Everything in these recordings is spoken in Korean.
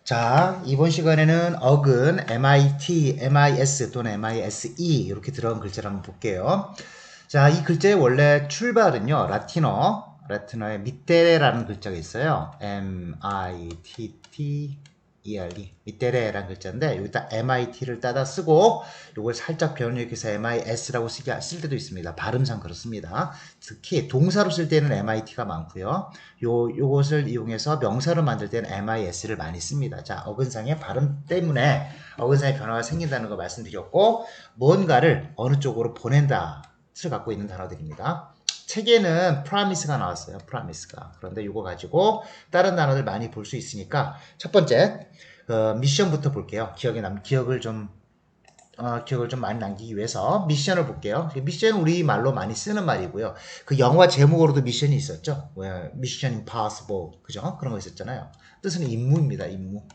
자, 이번 시간에는 어근 MIT, MIS 또는 MISE 이렇게 들어간 글자를 한번 볼게요. 자, 이 글자의 원래 출발은요, 라틴어의 미테레라는 글자가 있어요. MITTERE, 미테레라는 글자인데 여기다 MIT를 따다 쓰고 이걸 살짝 변형해서 MIS라고 쓸 때도 있습니다. 발음상 그렇습니다. 특히 동사로 쓸 때는 MIT가 많고요. 요것을 이용해서 명사로 만들 때는 MIS를 많이 씁니다. 자, 어근상의 발음 때문에 어근상의 변화가 생긴다는 거 말씀드렸고, 뭔가를 어느 쪽으로 보낸다 를 갖고 있는 단어들입니다. 책에는 promise가 나왔어요. promise가. 그런데 이거 가지고 다른 단어들 많이 볼 수 있으니까 첫 번째 미션부터 볼게요. 기억을 좀 많이 남기기 위해서 미션을 볼게요. 미션은 우리 말로 많이 쓰는 말이고요. 그 영화 제목으로도 미션이 있었죠. Mission Impossible. 그죠? 그런 거 있었잖아요. 뜻은 임무입니다.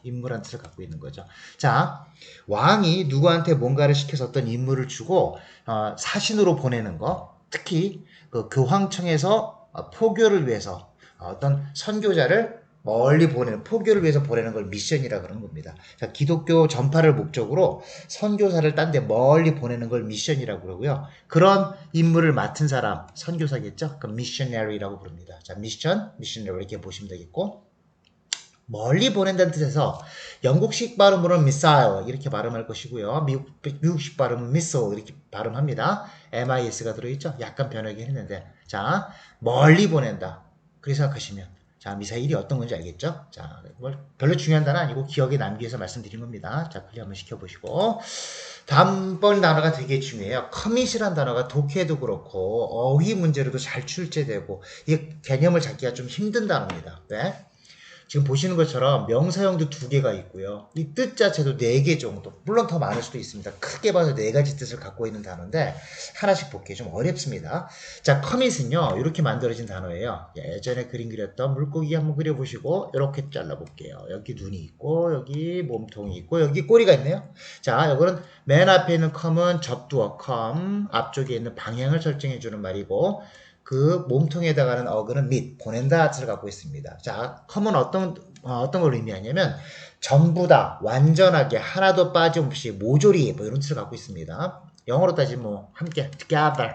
임무란 뜻을 갖고 있는 거죠. 자, 왕이 누구한테 뭔가를 시켜서 어떤 임무를 주고 사신으로 보내는 거, 특히 그 교황청에서 포교를 위해서 어떤 선교자를 멀리 포교를 위해서 보내는 걸 미션이라 그러는 겁니다. 자, 기독교 전파를 목적으로 선교사를 딴 데 멀리 보내는 걸 미션이라고 그러고요. 그런 임무를 맡은 사람, 선교사겠죠? 그럼 missionary라고 부릅니다. 자, missionary 이렇게 보시면 되겠고, 멀리 보낸다는 뜻에서 영국식 발음으로는 missile 이렇게 발음할 것이고요. 미국식 발음은 missile 이렇게 발음합니다. MIS가 들어있죠? 약간 변하긴 했는데, 자, 멀리 보낸다. 그렇게 생각하시면, 자, 미사일이 어떤 건지 알겠죠? 자, 별로 중요한 단어 아니고 기억에 남기 위해서 말씀드린 겁니다. 자, 클리어 한번 시켜보시고, 다음번 단어가 되게 중요해요. commit이란 단어가 독해도 그렇고 어휘 문제로도 잘 출제되고 이게 개념을 잡기가 좀 힘든 단어입니다. 왜? 지금 보시는 것처럼 명사형도 2개가 있고요. 이 뜻 자체도 4개 정도. 물론 더 많을 수도 있습니다. 크게 봐서 4가지 뜻을 갖고 있는 단어인데 하나씩 볼게요. 좀 어렵습니다. 자, commit은요. 이렇게 만들어진 단어예요. 예전에 그림 그렸던 물고기 한번 그려보시고 이렇게 잘라볼게요. 여기 눈이 있고 여기 몸통이 있고 여기 꼬리가 있네요. 자, 이거는 맨 앞에 있는 com은 접두어 come, 앞쪽에 있는 방향을 설정해주는 말이고 그 몸통에다가는 어근은 mit, 보낸다 뜻을 갖고 있습니다. 자, come은 어떤 걸 의미하냐면 전부 다, 완전하게, 하나도 빠짐없이, 모조리 뭐 이런 뜻을 갖고 있습니다. 영어로 따지면 뭐 함께, together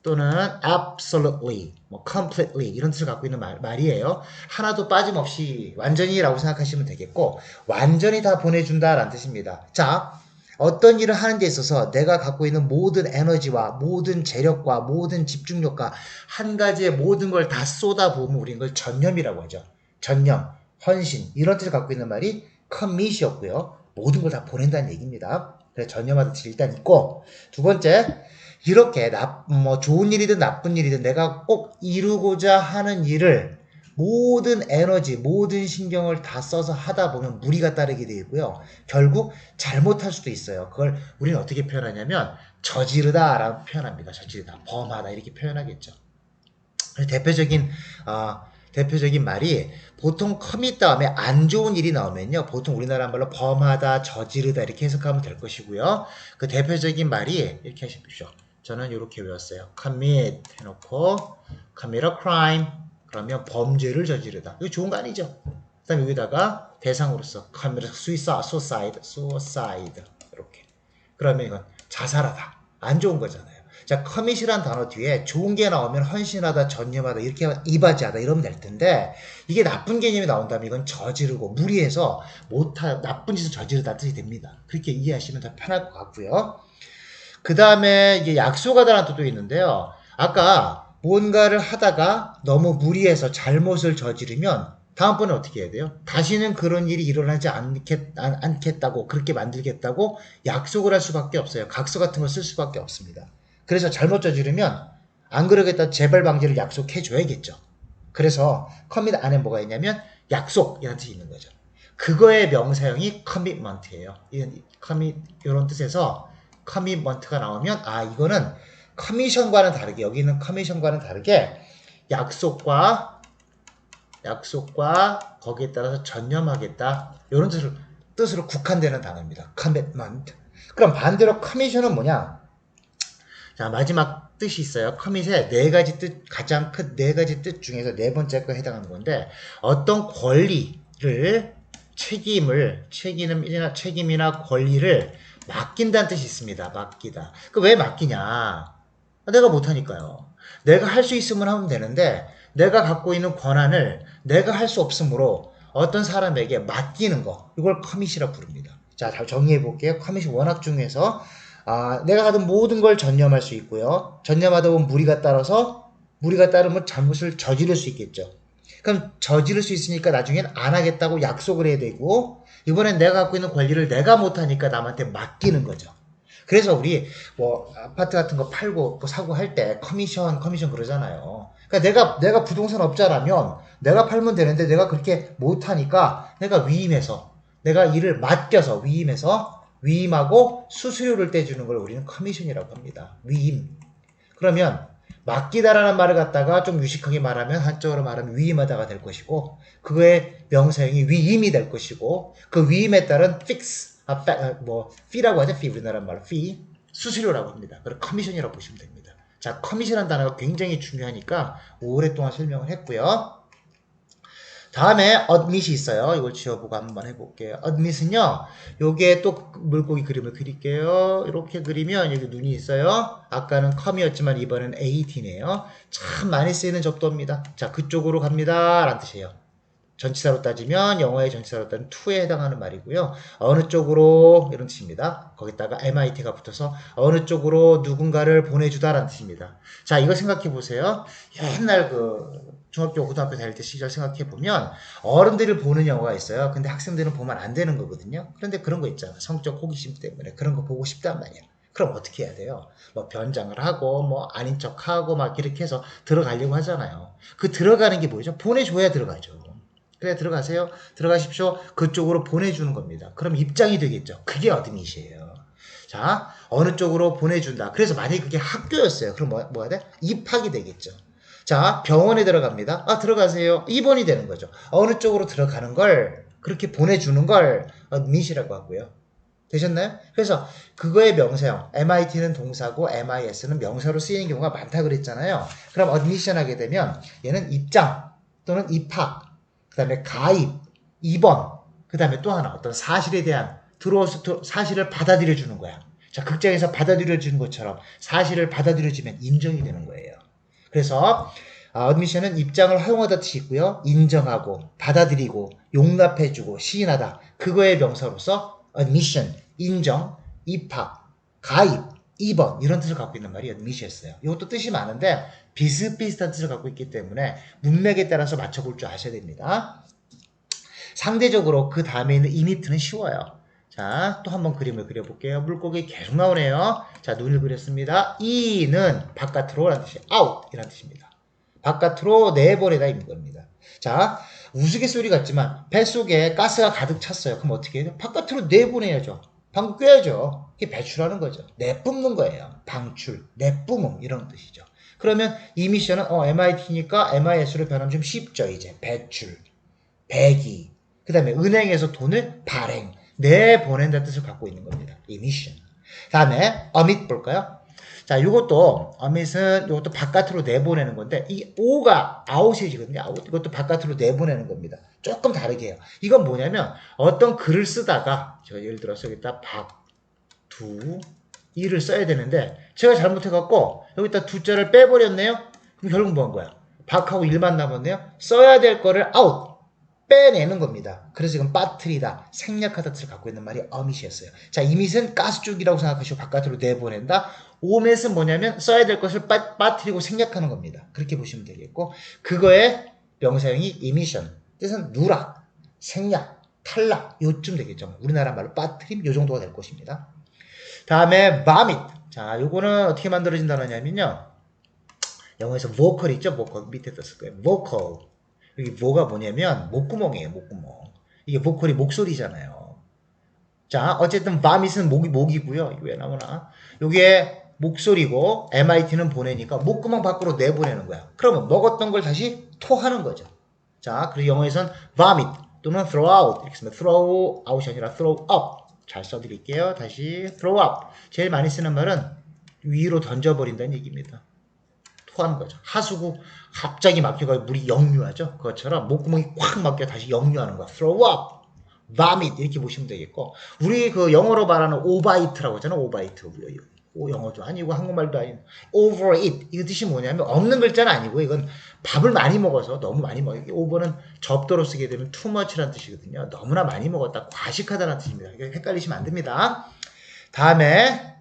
또는 absolutely, 뭐 completely 이런 뜻을 갖고 있는 말이에요. 하나도 빠짐없이 완전히라고 생각하시면 되겠고 완전히 다 보내준다라는 뜻입니다. 자, 어떤 일을 하는 데 있어서 내가 갖고 있는 모든 에너지와 모든 재력과 모든 집중력과 한 가지의 모든 걸 다 쏟아부으면 우리는 걸 전념이라고 하죠. 전념, 헌신 이런 뜻을 갖고 있는 말이 commit이었고요. 모든 걸 다 보낸다는 얘기입니다. 그래서 전념하는 뜻이 일단 있고, 두 번째, 이렇게 좋은 일이든 나쁜 일이든 내가 꼭 이루고자 하는 일을 모든 에너지, 모든 신경을 다 써서 하다 보면 무리가 따르게 되고요. 결국 잘못할 수도 있어요. 그걸 우리는 어떻게 표현하냐면 저지르다 라고 표현합니다. 저지르다, 범하다 이렇게 표현하겠죠. 대표적인 말이 보통 커밋 다음에 안 좋은 일이 나오면요. 보통 우리나라 말로 범하다, 저지르다 이렇게 해석하면 될 것이고요. 그 대표적인 말이 이렇게 하십시오. 저는 이렇게 외웠어요. commit 해놓고 commit a crime 그러면 범죄를 저지르다. 이거 좋은 거 아니죠? 그 다음에 여기다가 대상으로서 commit suicide 이렇게. 그러면 이건 자살하다. 안 좋은 거잖아요. 자, commit이란 단어 뒤에 좋은 게 나오면 헌신하다, 전념하다, 이렇게 이바지하다 이러면 될 텐데 이게 나쁜 개념이 나온다면 이건 저지르고 무리해서 나쁜 짓을 저지르다 뜻이 됩니다. 그렇게 이해하시면 더 편할 것 같고요. 그 다음에 이게 약속하다라는 뜻도 있는데요. 아까 뭔가를 하다가 너무 무리해서 잘못을 저지르면 다음번에 어떻게 해야 돼요? 다시는 그런 일이 일어나지 않겠다고, 그렇게 만들겠다고 약속을 할 수밖에 없어요. 각서 같은 걸 쓸 수밖에 없습니다. 그래서 잘못 저지르면 안 그러겠다 재발 방지를 약속해 줘야겠죠. 그래서 커밋 안에 뭐가 있냐면 약속이라는 뜻이 있는 거죠. 그거의 명사형이 commitment예요. 이런 뜻에서 커밋먼트가 나오면 이거는 커미션과는 다르게, 여기는 커미션과는 다르게 약속과 거기에 따라서 전념하겠다 이런 뜻으로 국한되는 단어입니다. commitment. 그럼 반대로 커미션은 뭐냐? 자, 마지막 뜻이 있어요. 커밋의 4가지 뜻, 가장 큰 4가지 뜻 중에서 4번째 거에 해당하는 건데 어떤 권리를 책임이나 권리를 맡긴다는 뜻이 있습니다. 맡기다. 그 왜 맡기냐? 내가 못하니까요. 내가 할 수 있으면 하면 되는데 내가 갖고 있는 권한을 내가 할 수 없으므로 어떤 사람에게 맡기는 거. 이걸 커밋이라 부릅니다. 자, 잘 정리해 볼게요. 커밋이 원학 중에서 내가 하던 모든 걸 전념할 수 있고요. 전념하다 보면 무리가 따르면 잘못을 저지를 수 있겠죠. 그럼 저지를 수 있으니까 나중엔 안 하겠다고 약속을 해야 되고 이번엔 내가 갖고 있는 권리를 내가 못하니까 남한테 맡기는 거죠. 그래서 우리 뭐 아파트 같은 거 팔고 뭐 사고 할 때 커미션 그러잖아요. 그러니까 내가 부동산 업자라면 내가 팔면 되는데 내가 그렇게 못하니까 내가 내가 일을 맡겨서 위임하고 수수료를 떼주는 걸 우리는 커미션이라고 합니다. 위임. 그러면 맡기다라는 말을 갖다가 좀 유식하게 말하면 한쪽으로 말하면 위임하다가 될 것이고 그거의 명사형이 위임이 될 것이고 그 위임에 따른 fee라고 하죠. fee 우리나라 말로 fee 수수료라고 합니다. 그걸 커미션이라고 보시면 됩니다. 자, 커미션이라는 단어가 굉장히 중요하니까 오랫동안 설명을 했고요. 다음에 admit이 있어요. 이걸 지워보고 한번 해볼게요. admit은요, 요게 또 물고기 그림을 그릴게요. 이렇게 그리면 여기 눈이 있어요. 아까는 com이었지만 이번엔 at네요. 참 많이 쓰이는 접두어입니다. 자, 그쪽으로 갑니다. 라는 뜻이에요. 전치사로 따지면 영어의 전치사로 따지면 to에 해당하는 말이고요. 어느 쪽으로 이런 뜻입니다. 거기다가 mit가 붙어서 어느 쪽으로 누군가를 보내주다라는 뜻입니다. 자, 이거 생각해 보세요. 옛날 중학교, 고등학교 다닐 때 시절 생각해 보면 어른들을 보는 영화가 있어요. 근데 학생들은 보면 안 되는 거거든요. 그런데 그런 거 있잖아. 성적 호기심 때문에 그런 거 보고 싶단 말이야. 그럼 어떻게 해야 돼요? 뭐 변장을 하고 뭐 아닌 척하고 막 이렇게 해서 들어가려고 하잖아요. 그 들어가는 게 뭐죠? 보내줘야 들어가죠. 그래 들어가십시오. 그쪽으로 보내주는 겁니다. 그럼 입장이 되겠죠. 그게 어드밋이에요. 자, 어느 쪽으로 보내준다. 그래서 만약에 그게 학교였어요. 그럼 뭐야 돼? 입학이 되겠죠. 자, 병원에 들어갑니다. 들어가세요. 입원이 되는 거죠. 어느 쪽으로 들어가는 걸 그렇게 보내주는 걸 admit이라고 하고요. 되셨나요? 그래서 그거의 명사형 MIT는 동사고 MIS는 명사로 쓰이는 경우가 많다 그랬잖아요. 그럼 admission 하게 되면 얘는 입장 또는 입학 그 다음에 가입, 입원 그 다음에 또 하나 어떤 사실에 대한 사실을 받아들여주는 거야. 자, 극장에서 받아들여주는 것처럼 사실을 받아들여주면 인정이 되는 거예요. 그래서 admission은 입장을 허용하다 뜻이 있고요. 인정하고 받아들이고 용납해주고 시인하다. 그거의 명사로서 admission, 인정, 입학, 가입, 입원 이런 뜻을 갖고 있는 말이 admit이었어요. 이것도 뜻이 많은데 비슷비슷한 뜻을 갖고 있기 때문에 문맥에 따라서 맞춰볼 줄 아셔야 됩니다. 상대적으로 그 다음에 있는 init는 쉬워요. 자, 또 한번 그림을 그려볼게요. 물고기 계속 나오네요. 자, 눈을 그렸습니다. 이는 바깥으로 라는 뜻이 out 이라는 뜻입니다. 바깥으로 내보내다 입는 겁니다. 자, 우스갯소리 같지만 뱃속에 가스가 가득 찼어요. 그럼 어떻게 해야 돼요? 바깥으로 내보내야죠. 방구 꿰야죠. 이게 배출하는 거죠. 내뿜는 거예요. 방출, 내뿜음 이런 뜻이죠. 그러면 이 미션은 MIT니까 MIS로 변하면 좀 쉽죠. 이제 배출, 배기, 그 다음에 은행에서 돈을 발행, 내보낸다는 뜻을 갖고 있는 겁니다. 이 미션. 다음에 omit 볼까요? 자, omit은 이것도 바깥으로 내보내는 건데 이 o가 out이거든요. out. 이것도 바깥으로 내보내는 겁니다. 조금 다르게 해요. 이건 뭐냐면 어떤 글을 쓰다가 제가 예를 들어서 여기다 이를 써야 되는데 제가 잘못해갖고 여기다 두자를 빼버렸네요. 그럼 결국 뭐 한 거야? 박하고 일만 남았네요. 써야 될 거를 out. 빼내는 겁니다. 그래서 이건 빠뜨리다, 생략하다 뜻을 갖고 있는 말이 omit이었어요. 자, emit은 가스쪽이라고 생각하시고 바깥으로 내보낸다. omit은 뭐냐면 써야 될 것을 빠뜨리고 생략하는 겁니다. 그렇게 보시면 되겠고 그거의 명사형이 emission, 뜻은 누락, 생략, 탈락 요쯤 되겠죠. 우리나라 말로 빠뜨림 요 정도가 될 것입니다. 다음에 vomit. 자, 요거는 어떻게 만들어진 단어냐면요. 영어에서 vocal 있죠? vocal 밑에 떴을 거예요. vocal. 여기 뭐가 뭐냐면 목구멍이에요. 목구멍. 이게 보컬이 목소리잖아요. 자, 어쨌든 vomit은 목이고요. 이게 왜 나오나? 이게 목소리고 MIT는 보내니까 목구멍 밖으로 내보내는 거야. 그러면 먹었던 걸 다시 토하는 거죠. 자, 그래서 영어에선 vomit 또는 throw out 이렇게 쓰면 throw out이 아니라 throw up. 잘 써드릴게요. 다시 throw up. 제일 많이 쓰는 말은 위로 던져버린다는 얘기입니다. 토하는 거죠. 하수구 갑자기 막혀가 물이 역류하죠. 그것처럼 목구멍이 꽉 막혀 다시 역류하는 거야. throw up. vomit 이렇게 보시면 되겠고 우리 그 영어로 말하는 오바이트라고 하잖아요. 오바이트. 영어도 아니고 한국말도 아닌 overeat 이거 뜻이 뭐냐면 없는 글자는 아니고 이건 밥을 많이 먹어서 너무 많이 먹어. over는 접도로 쓰게 되면 too much라는 뜻이거든요. 너무나 많이 먹었다. 과식하다는 뜻입니다. 헷갈리시면 안 됩니다. 다음에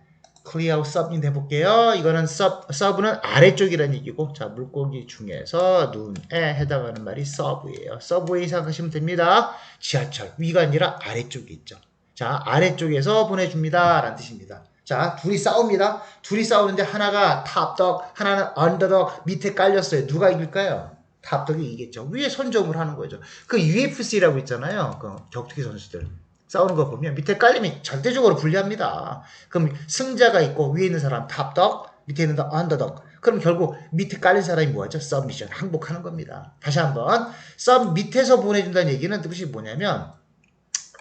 clear하고 submit 해볼게요. 이거는 sub는 아래쪽이라는 얘기고 자 물고기 중에서 눈에 해당하는 말이 sub예요. subway 생각하시면 됩니다. 지하철 위가 아니라 아래쪽이 있죠. 자 아래쪽에서 보내줍니다 라는 뜻입니다. 자 둘이 싸웁니다. 둘이 싸우는데 하나가 탑덕 하나는 언더덕 밑에 깔렸어요. 누가 이길까요? 탑덕이 이기겠죠. 위에 선점을 하는 거죠. 그 UFC라고 있잖아요. 그 격투기 선수들 싸우는 거 보면 밑에 깔리면 절대적으로 불리합니다. 그럼 승자가 있고 위에 있는 사람 탑덕 밑에 있는 언더덕 그럼 결국 밑에 깔린 사람이 뭐죠? 서브미션 항복하는 겁니다. 다시 한번 서브 밑에서 보내준다는 얘기는 뜻이 뭐냐면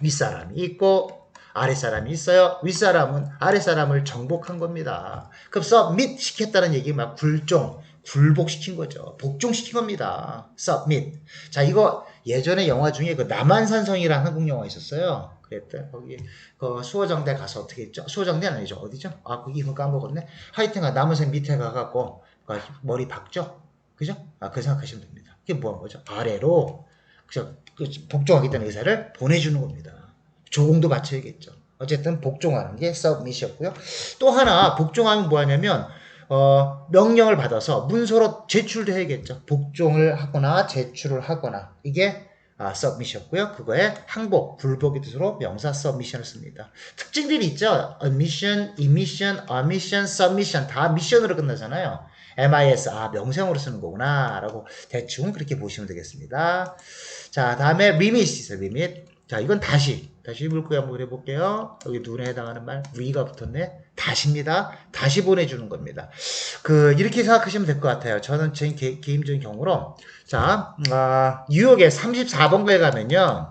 윗사람이 있고 아랫사람이 있어요. 윗사람은 아랫사람을 정복한 겁니다. 그럼 서밋 시켰다는 얘기 막 굴복시킨 거죠. 복종시킨 겁니다. 서밋. 자 이거 예전에 영화 중에 그 남한산성이라는 한국 영화 있었어요. 그랬대. 거기 그 수호정대 가서 어떻게 했죠? 수호정대는 아니죠. 어디죠? 아 그 이름 까먹었네. 하여튼 남한산 밑에 가갖고 머리 박죠. 그죠? 그 생각하시면 됩니다. 이게 뭐 한 거죠? 아래로 그 복종하겠다는 의사를 보내주는 겁니다. 조공도 맞춰야겠죠. 어쨌든 복종하는 게 submit이었고요. 또 하나 복종하면 뭐하냐면 명령을 받아서 문서로 제출도 해야겠죠. 복종을 하거나 제출을 하거나 이게 submit이었고요. 그거에 항복, 불복의 뜻으로 명사 submission을 씁니다. 특징들이 있죠. admission, emission, omission, submission 다 미션으로 끝나잖아요. MIS, 명사형으로 쓰는 거구나 라고 대충 그렇게 보시면 되겠습니다. 자 다음에 limit이 있어요. limit. 자 이건 다시 물고기 한번 해볼게요. 여기 눈에 해당하는 말 위가 붙었네. 다시입니다. 다시 보내주는 겁니다. 이렇게 생각하시면 될 것 같아요. 저는 제 개인적인 경우로 자 뉴욕에 34번가에 가면요.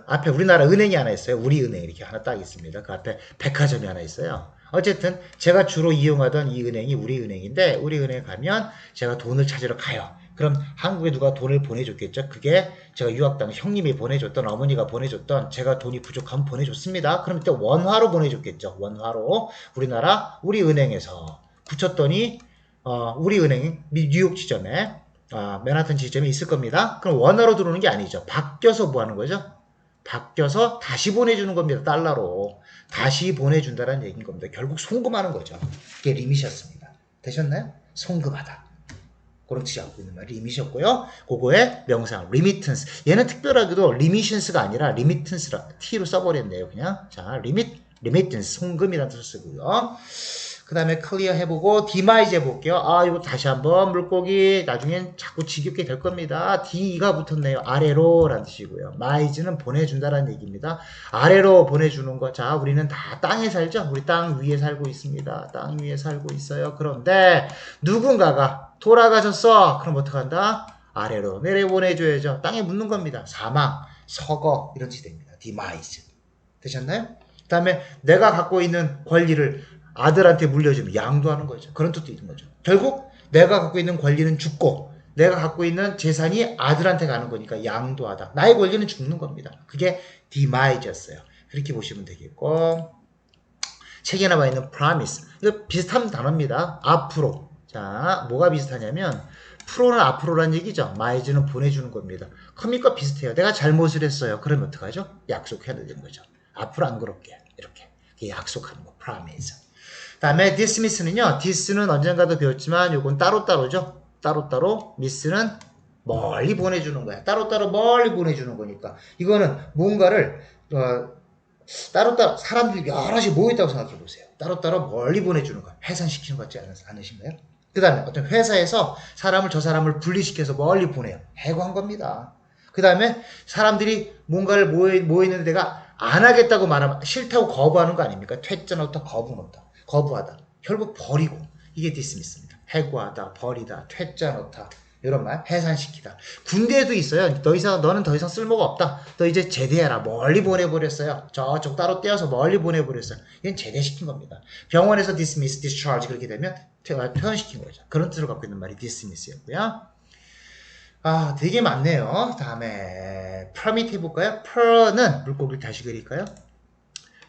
앞에 우리나라 은행이 하나 있어요. 우리은행 이렇게 하나 딱 있습니다. 그 앞에 백화점이 하나 있어요. 어쨌든 제가 주로 이용하던 이 은행이 우리은행인데 우리은행에 가면 제가 돈을 찾으러 가요. 그럼 한국에 누가 돈을 보내줬겠죠? 그게 제가 유학 당시 형님이 보내줬던 어머니가 보내줬던 제가 돈이 부족하면 보내줬습니다. 그럼 그때 원화로 보내줬겠죠? 원화로 우리나라 우리은행에서 붙였더니 우리은행 뉴욕 지점에 맨하탄 지점에 있을 겁니다. 그럼 원화로 들어오는 게 아니죠. 바뀌어서 뭐 하는 거죠? 바뀌어서 다시 보내주는 겁니다. 달러로. 다시 보내준다는 얘기인 겁니다. 결국 송금하는 거죠. 그게 리밋이었습니다. 되셨나요? 송금하다. 그런 뜻이 갖고 있는 말이 리밋이었고요. 그거의 명사 remittance. 얘는 특별하게도 remittance가 아니라 remittance라 t로 써버렸네요. 그냥 자 remittance 송금이라는 뜻을 쓰고요. 그 다음에 clear 해보고 demise 해볼게요. 이거 다시 한번 물고기 나중엔 자꾸 지겹게 될 겁니다. D가 붙었네요. 아래로 라는 뜻이고요. mise는 보내준다라는 얘기입니다. 아래로 보내주는 거. 자 우리는 다 땅에 살죠. 우리 땅 위에 살고 있습니다. 땅 위에 살고 있어요. 그런데 누군가가 돌아가셨어. 그럼 어떡한다? 아래로 내려보내줘야죠. 땅에 묻는 겁니다. 사망, 서거 이런 뜻이 됩니다. demise. 되셨나요? 그 다음에 내가 갖고 있는 권리를 아들한테 물려주면 양도하는 거죠. 그런 뜻도 있는 거죠. 결국 내가 갖고 있는 권리는 죽고 내가 갖고 있는 재산이 아들한테 가는 거니까 양도하다. 나의 권리는 죽는 겁니다. 그게 demise였어요. 그렇게 보시면 되겠고 책에 나와 있는 promise. 이거 비슷한 단어입니다. 앞으로. 자, 뭐가 비슷하냐면 프로는 앞으로란 얘기죠. mise는 보내주는 겁니다. 커밋과 비슷해요. 내가 잘못을 했어요. 그러면 어떡하죠? 약속해야 되는 거죠. 앞으로 안 그럴게. 이렇게 약속하는 거. promise. 다음에 dismiss는요. dis는 언젠가도 배웠지만 요건 따로따로죠. 따로따로. miss는 멀리 보내주는 거야. 따로따로 멀리 보내주는 거니까. 이거는 뭔가를 따로따로 사람들이 여럿이 모였다고 생각해 보세요. 따로따로 멀리 보내주는 거야. 해산시키는 것 같지 않으신가요? 그 다음에 어떤 회사에서 저 사람을 분리시켜서 멀리 보내요. 해고한 겁니다. 그 다음에 사람들이 뭔가를 모이는 데가 안 하겠다고 말하면 싫다고 거부하는 거 아닙니까? 퇴짜놓다, 거부하다. 결국 버리고. 이게 dismiss입니다. 해고하다, 버리다, 퇴짜놓다. 이런 말, 해산시키다. 군대에도 있어요. 너는 더 이상 쓸모가 없다. 너 이제 제대해라. 멀리 보내버렸어요. 저쪽 따로 떼어서 멀리 보내버렸어요. 이건 제대시킨 겁니다. 병원에서 dismiss, discharge 그렇게 되면 퇴원시킨 거죠. 그런 뜻을 갖고 있는 말이 dismiss였고요. 아, 되게 많네요. 다음에 permit 해볼까요? per는 물고기를 다시 그릴까요?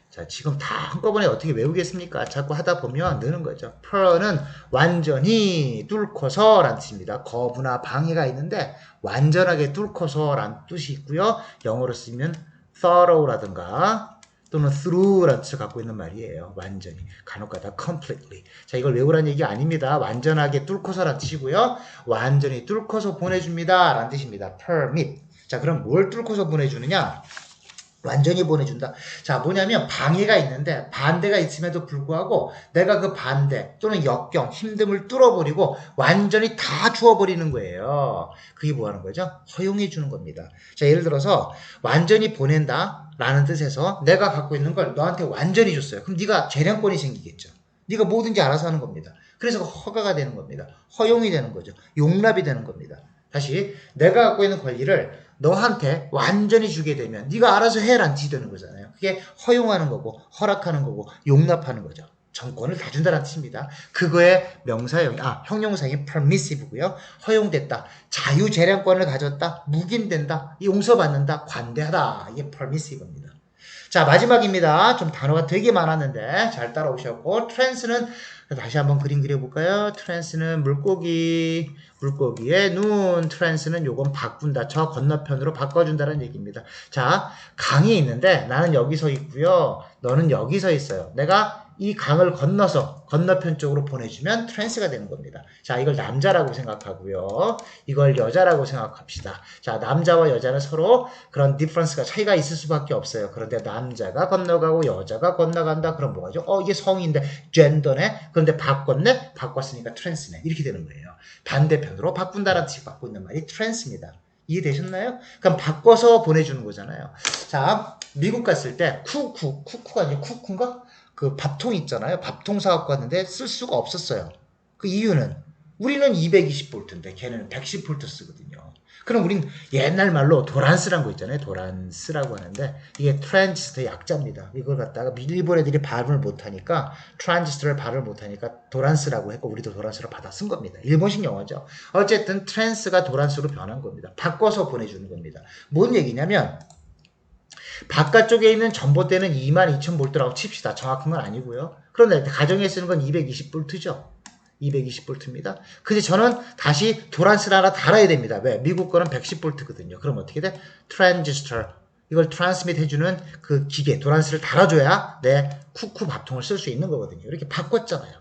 자, 지금 다 한꺼번에 어떻게 외우겠습니까? 자꾸 하다 보면 느는 거죠. per는 완전히 뚫고서 라는 뜻입니다. 거부나 방해가 있는데 완전하게 뚫고서 라는 뜻이 있고요. 영어로 쓰면 thorough라든가 또는 through라는 뜻을 갖고 있는 말이에요. 완전히. 간혹가다 completely. 자, 이걸 외우라는 얘기 아닙니다. 완전하게 뚫고서라는 뜻이고요. 완전히 뚫고서 보내줍니다. 라는 뜻입니다. permit. 자, 그럼 뭘 뚫고서 보내주느냐? 완전히 보내준다. 자, 뭐냐면 방해가 있는데 반대가 있음에도 불구하고 내가 그 반대 또는 역경, 힘듦을 뚫어버리고 완전히 다 주어버리는 거예요. 그게 뭐 하는 거죠? 허용해 주는 겁니다. 자, 예를 들어서 완전히 보낸다 라는 뜻에서 내가 갖고 있는 걸 너한테 완전히 줬어요. 그럼 네가 재량권이 생기겠죠. 네가 뭐든지 알아서 하는 겁니다. 그래서 허가가 되는 겁니다. 허용이 되는 거죠. 용납이 되는 겁니다. 다시 내가 갖고 있는 권리를 너한테 완전히 주게 되면 네가 알아서 해란 뜻이 되는 거잖아요. 그게 허용하는 거고 허락하는 거고 용납하는 거죠. 정권을 다 준다는 뜻입니다. 그거의 명사형, 형용사인 permissive고요. 허용됐다. 자유재량권을 가졌다. 묵인된다. 용서받는다. 관대하다. 이게 permissive입니다. 자, 마지막입니다. 좀 단어가 되게 많았는데 잘 따라오셨고 trans는 다시 한번 그림 그려볼까요? trans는 물고기의 눈, trans는 요건 바꾼다. 저 건너편으로 바꿔준다는 얘기입니다. 자, 강이 있는데 나는 여기 서 있고요. 너는 여기 서 있어요. 내가 이 강을 건너서 건너편 쪽으로 보내주면 트랜스가 되는 겁니다. 자, 이걸 남자라고 생각하고요. 이걸 여자라고 생각합시다. 자, 남자와 여자는 서로 그런 디퍼런스가 차이가 있을 수밖에 없어요. 그런데 남자가 건너가고 여자가 건너간다. 그럼 뭐가죠? 이게 성인데 젠더네. 그런데 바꿨네. 바꿨으니까 트랜스네. 이렇게 되는 거예요. 반대편으로 바꾼다라는 뜻이 갖고 있는 말이 트랜스입니다. 이해되셨나요? 그럼 바꿔서 보내주는 거잖아요. 자, 미국 갔을 때 쿠쿠가 아니고 쿠쿠인가? 그 밥통 있잖아요. 밥통 사갖고 왔는데 쓸 수가 없었어요. 그 이유는 우리는 220V인데 걔는 110V 쓰거든요. 그럼 우린 옛날 말로 도란스란 거 있잖아요. 도란스라고 하는데 이게 트랜지스터 약자입니다. 이걸 갖다가 일본 애들이 발음을 못하니까 트랜지스터를 발음을 못하니까 도란스라고 했고 우리도 도란스로 받아 쓴 겁니다. 일본식 영어죠. 어쨌든 트랜스가 도란스로 변한 겁니다. 바꿔서 보내주는 겁니다. 뭔 얘기냐면 바깥쪽에 있는 전봇대는 22,000V라고 칩시다. 정확한 건 아니고요. 그런데 가정에 쓰는 건 220V죠. 220V입니다. 근데 저는 다시 도란스를 하나 달아야 됩니다. 왜? 미국 거는 110V거든요. 그럼 어떻게 돼? 트랜지스터. 이걸 트랜스밋 해주는 그 기계, 도란스를 달아줘야 내 쿠쿠 밥통을 쓸 수 있는 거거든요. 이렇게 바꿨잖아요.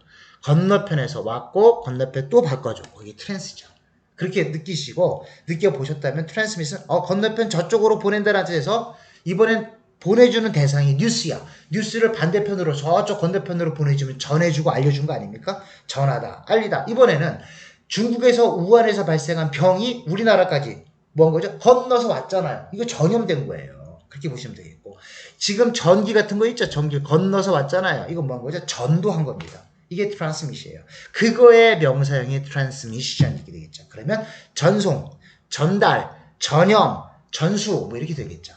건너편에서 왔고 건너편 또 바꿔줬고 이게 트랜스죠. 그렇게 느끼시고 느껴보셨다면 트랜스밋은 건너편 저쪽으로 보낸다는 뜻에서 이번엔 보내주는 대상이 뉴스야. 뉴스를 반대편으로 저쪽 건너편으로 보내주면 전해주고 알려준 거 아닙니까? 전하다, 알리다. 이번에는 중국에서 우한에서 발생한 병이 우리나라까지 뭐 한 거죠? 건너서 왔잖아요. 이거 전염된 거예요. 그렇게 보시면 되겠고. 지금 전기 같은 거 있죠? 전기 건너서 왔잖아요. 이거 뭐 한 거죠? 전도한 겁니다. 이게 트랜스밋이에요. 그거의 명사형이 트랜스미션 이렇게 되겠죠. 그러면 전송, 전달, 전염, 전수 뭐 이렇게 되겠죠.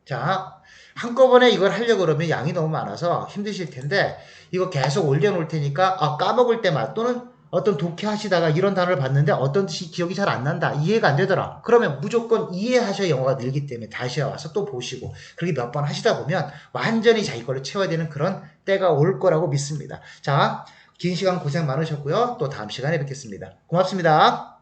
자, 한꺼번에 이걸 하려고 그러면 양이 너무 많아서 힘드실 텐데 이거 계속 올려놓을 테니까 까먹을 때만 또는 어떤 독해하시다가 이런 단어를 봤는데 어떤 뜻이 기억이 잘 안 난다. 이해가 안 되더라. 그러면 무조건 이해하셔야 영어가 늘기 때문에 다시 와서 또 보시고 그렇게 몇 번 하시다 보면 완전히 자기 걸로 채워야 되는 그런 때가 올 거라고 믿습니다. 자, 긴 시간 고생 많으셨고요. 또 다음 시간에 뵙겠습니다. 고맙습니다.